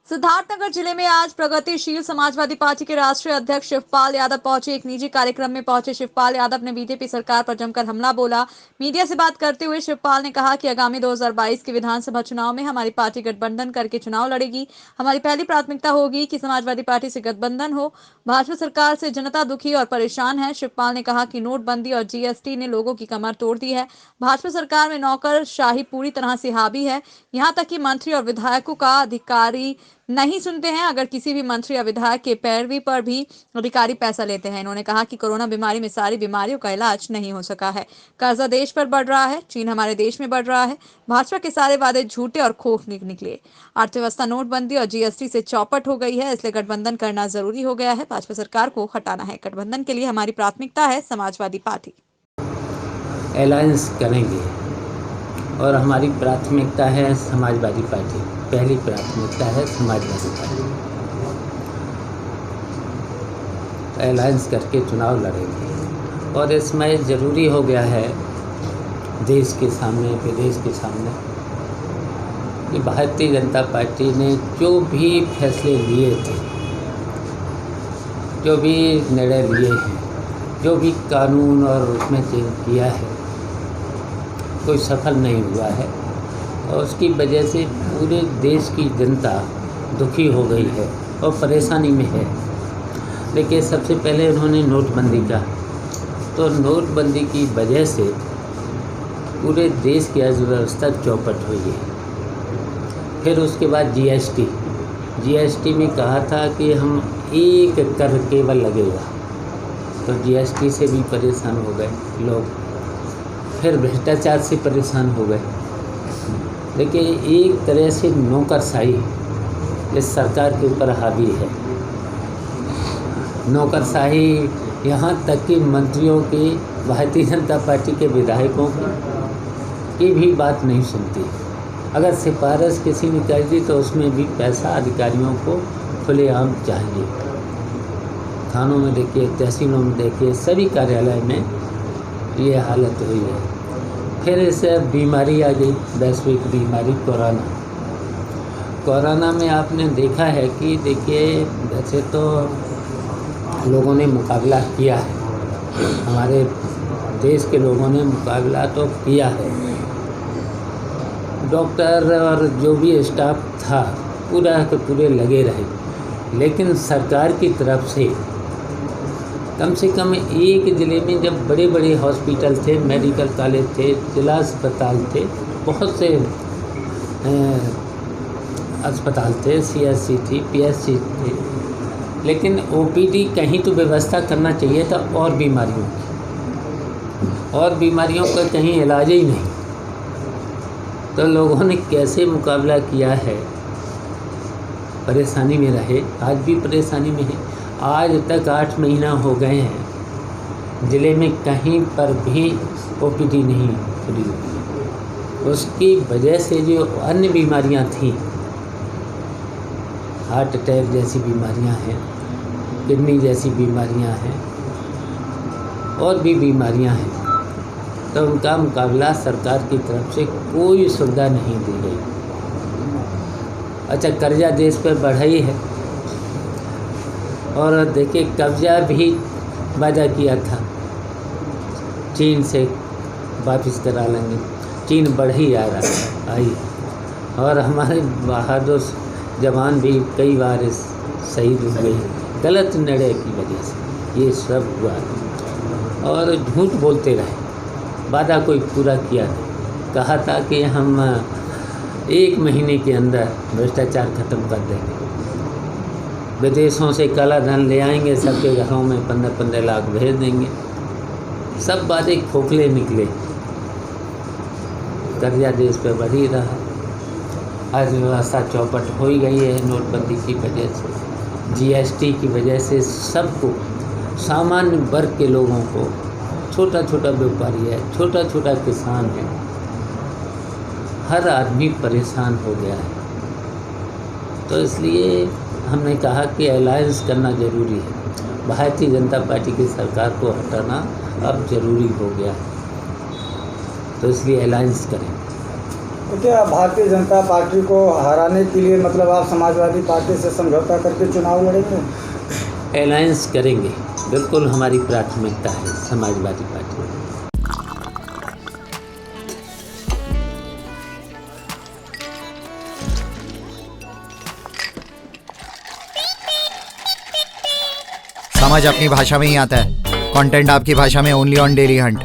सिद्धार्थनगर जिले में आज प्रगतिशील समाजवादी पार्टी के राष्ट्रीय अध्यक्ष शिवपाल यादव पहुंचे। एक निजी कार्यक्रम में पहुंचे शिवपाल यादव ने बीजेपी सरकार पर जमकर हमला बोला। मीडिया से बात करते हुए शिवपाल ने कहा कि आगामी 2022 के विधानसभा चुनाव में हमारी पार्टी गठबंधन करके चुनाव लड़ेगी। हमारी पहली प्राथमिकता होगी कि समाजवादी पार्टी से गठबंधन हो। भाजपा सरकार से जनता दुखी और परेशान है। शिवपाल ने कहा कि नोटबंदी और जीएसटी ने लोगों की कमर तोड़ दी है। भाजपा सरकार में नौकरशाही पूरी तरह से हावी है। यहाँ तक कि मंत्री और विधायकों का अधिकारी नहीं सुनते हैं। अगर किसी भी मंत्री या विधायक के पैरवी पर भी अधिकारी पैसा लेते हैं। इन्होंने कहा कि कोरोना बीमारी में सारी बीमारियों का इलाज नहीं हो सका है। कर्जा देश पर बढ़ रहा है। चीन हमारे देश में बढ़ रहा है। भाजपा के सारे वादे झूठे और खोखले निकले। अर्थव्यवस्था नोटबंदी और जीएसटी से चौपट हो गई है, इसलिए गठबंधन करना जरूरी हो गया है। भाजपा सरकार को हटाना है। गठबंधन के लिए हमारी प्राथमिकता है समाजवादी पार्टी। अलायंस करेंगे और हमारी प्राथमिकता है समाजवादी पार्टी। पहली प्राथमिकता है समाजवादी पार्टी। अलायंस करके चुनाव लड़ेंगे और इसमें ज़रूरी हो गया है देश के सामने, विदेश के सामने, कि भारतीय जनता पार्टी ने जो भी फैसले लिए थे, जो भी निर्णय लिए हैं, जो भी कानून और उसमें चेंज किया है, कोई सफल नहीं हुआ है और उसकी वजह से पूरे देश की जनता दुखी हो गई है और परेशानी में है। देखिए, सबसे पहले उन्होंने नोटबंदी का, तो नोटबंदी की वजह से पूरे देश की अर्थव्यवस्था चौपट हुई है। फिर उसके बाद जीएसटी में कहा था कि हम एक कर केवल लगेगा, तो जीएसटी से भी परेशान हो गए लोग। फिर भ्रष्टाचार से परेशान हो गए। देखिए, एक तरह से नौकरशाही इस सरकार के ऊपर हावी है। नौकरशाही यहाँ तक कि मंत्रियों की, भारतीय जनता पार्टी के विधायकों की भी बात नहीं सुनती। अगर सिफारिश किसी ने कर दी तो उसमें भी पैसा अधिकारियों को खुलेआम चाहिए। थानों में देखिए, तहसीलों में देखिए, सभी कार्यालय में ये हालत हुई है। फिर इससे बीमारी आ गई, वैश्विक बीमारी कोरोना में आपने देखा है कि देखिए, वैसे तो लोगों ने मुकाबला किया है, हमारे देश के लोगों ने मुकाबला तो किया है। डॉक्टर और जो भी स्टाफ था पूरा के पूरे लगे रहे, लेकिन सरकार की तरफ से कम से कम एक ज़िले में जब बड़े बड़े हॉस्पिटल थे, मेडिकल कॉलेज थे, जिला अस्पताल थे, बहुत से अस्पताल थे, सीएससी थी, पीएससी थे, लेकिन ओपीडी कहीं तो व्यवस्था करना चाहिए था। और बीमारियों का कहीं इलाज ही नहीं। तो लोगों ने कैसे मुकाबला किया है, परेशानी में रहे, आज भी परेशानी में है। आज तक 8 महीना हो गए हैं, ज़िले में कहीं पर भी ओपीडी नहीं खुली हुई। उसकी वजह से जो अन्य बीमारियां थीं, हार्ट अटैक जैसी बीमारियां हैं, किडनी जैसी बीमारियां हैं, और भी बीमारियां हैं, तो उनका मुकाबला सरकार की तरफ से कोई सुविधा नहीं दी गई। अच्छा, कर्जा देश पर बढ़ा ही है। और देखिए, कब्जा भी वादा किया था चीन से वापस करा लेंगे, चीन बढ़ ही आई। और हमारे बहादुर जवान भी कई बार शहीद हुए गलत निर्णय की वजह से। ये सब हुआ और झूठ बोलते रहे, वादा कोई पूरा किया नहीं। कहा था कि हम 1 महीने के अंदर भ्रष्टाचार खत्म कर देंगे, विदेशों से काला धन ले आएंगे, सबके घरों में 15-15 लाख भेज देंगे। सब बातें खोखले निकले। कर्जा देश पे बढ़ ही रहा, अर्थव्यवस्था चौपट हो ही गई है नोटबंदी की वजह से, जीएसटी की वजह से। सबको, सामान्य वर्ग के लोगों को, छोटा छोटा व्यापारी है, छोटा छोटा किसान है, हर आदमी परेशान हो गया है। तो इसलिए हमने कहा कि अलायंस करना ज़रूरी है। भारतीय जनता पार्टी की सरकार को हटाना अब ज़रूरी हो गया है, तो इसलिए अलायंस करें। तो क्या भारतीय जनता पार्टी को हराने के लिए मतलब आप समाजवादी पार्टी से समझौता करके चुनाव लड़ेंगे? अलायंस करेंगे, बिल्कुल हमारी प्राथमिकता है समाजवादी पार्टी। समझ अपनी भाषा में ही आता है। कंटेंट आपकी भाषा में ओनली ऑन डेली हंट।